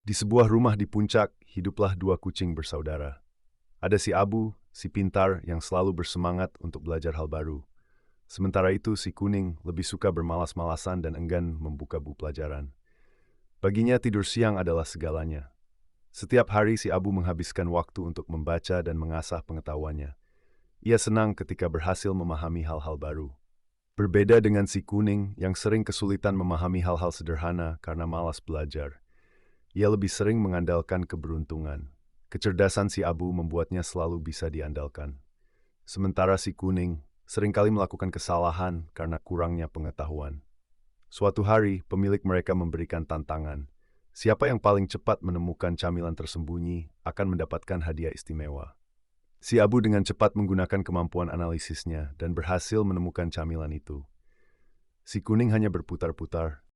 Di sebuah rumah di puncak, hiduplah dua kucing bersaudara. Ada si Abu, si pintar yang selalu bersemangat untuk belajar hal baru. Sementara itu, si Kuning lebih suka bermalas-malasan dan enggan membuka buku pelajaran. Baginya tidur siang adalah segalanya. Setiap hari si Abu menghabiskan waktu untuk membaca dan mengasah pengetahuannya. Ia senang ketika berhasil memahami hal-hal baru. Berbeda dengan si Kuning yang sering kesulitan memahami hal-hal sederhana karena malas belajar. Ia lebih sering mengandalkan keberuntungan. Kecerdasan si Abu membuatnya selalu bisa diandalkan. Sementara si Kuning seringkali melakukan kesalahan karena kurangnya pengetahuan. Suatu hari, pemilik mereka memberikan tantangan. Siapa yang paling cepat menemukan camilan tersembunyi akan mendapatkan hadiah istimewa. Si Abu dengan cepat menggunakan kemampuan analisisnya dan berhasil menemukan camilan itu. Si Kuning hanya berputar-putar,